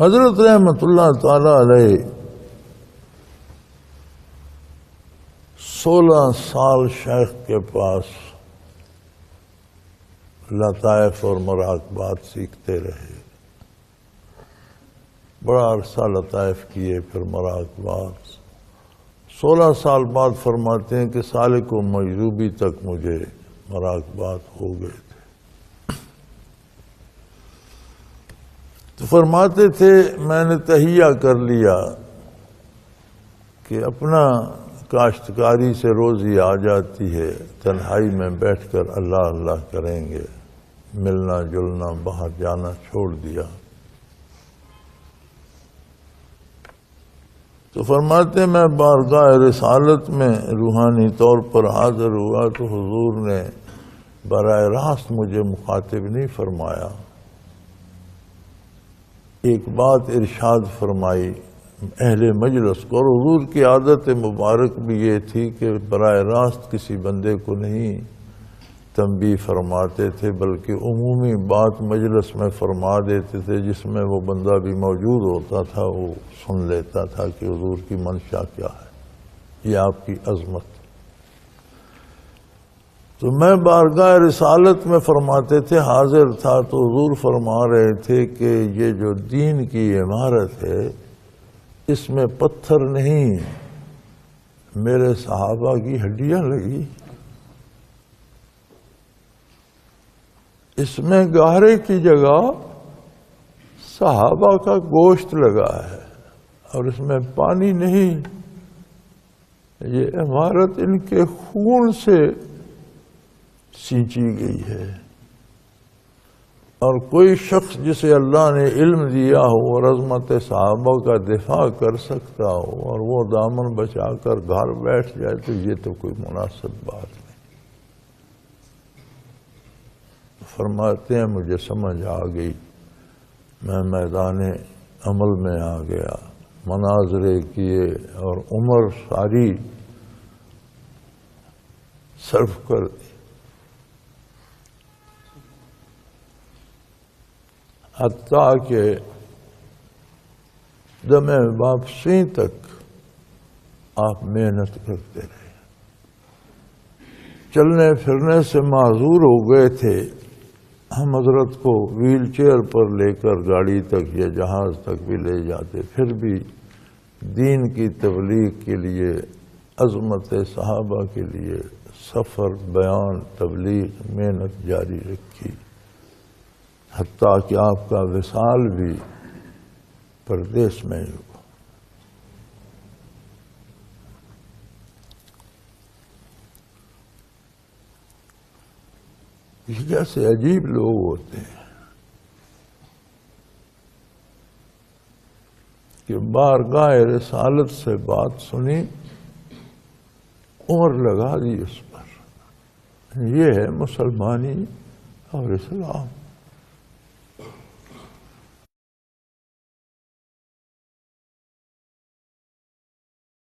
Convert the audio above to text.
حضرت رحمت اللہ تعالی علیہ 16 سال شیخ کے پاس لطائف اور مراقبات سیکھتے رہے. بڑا عرصہ لطائف کیے، پھر مراقبات. 16 سال بعد فرماتے ہیں کہ سالک و مجذوبی تک مجھے مراقبات ہو گئے تھے. تو فرماتے تھے میں نے تہیہ کر لیا کہ اپنا کاشتکاری سے روزی آ جاتی ہے، تنہائی میں بیٹھ کر اللہ اللہ کریں گے، ملنا جلنا باہر جانا چھوڑ دیا. تو فرماتے ہیں میں بارگاہ رسالت میں روحانی طور پر حاضر ہوا تو حضور نے براہ راست مجھے مخاطب نہیں فرمایا. ایک بات ارشاد فرمائی اہل مجلس کو، اور حضور کی عادت مبارک بھی یہ تھی کہ براہ راست کسی بندے کو نہیں تنبیہ فرماتے تھے، بلکہ عمومی بات مجلس میں فرما دیتے تھے، جس میں وہ بندہ بھی موجود ہوتا تھا وہ سن لیتا تھا کہ حضور کی منشا کیا ہے، یہ آپ کی عظمت. تو میں بارگاہ رسالت میں فرماتے تھے حاضر تھا، تو حضور فرما رہے تھے کہ یہ جو دین کی عمارت ہے اس میں پتھر نہیں، میرے صحابہ کی ہڈیاں لگی، اس میں گہرے کی جگہ صحابہ کا گوشت لگا ہے، اور اس میں پانی نہیں. یہ عمارت ان کے خون سے سینچی گئی ہے. اور کوئی شخص جسے اللہ نے علم دیا ہو اور عظمت صحابہ کا دفاع کر سکتا ہو اور وہ دامن بچا کر گھر بیٹھ جائے تو یہ تو کوئی مناسب بات نہیں. فرماتے ہیں مجھے سمجھ آ گئی، میں میدان عمل میں آ گیا، مناظرے کیے اور عمر ساری صرف کر دی. حتیٰ کہ دم واپسی تک آپ محنت کرتے رہے. چلنے پھرنے سے معذور ہو گئے تھے. ہم حضرت کو ویل چیئر پر لے کر گاڑی تک یا جہاز تک بھی لے جاتے، پھر بھی دین کی تبلیغ کے لیے، عظمت صحابہ کے لیے سفر، بیان، تبلیغ، محنت جاری رکھی. حتیٰ کہ آپ کا وصال بھی پردیس میں ہوا. یہ جیسے عجیب لوگ ہوتے ہیں کہ بارگاہ رسالت سے بات سنی، عمر لگا دی اس پر. یہ ہے مسلمانی اور اسلام.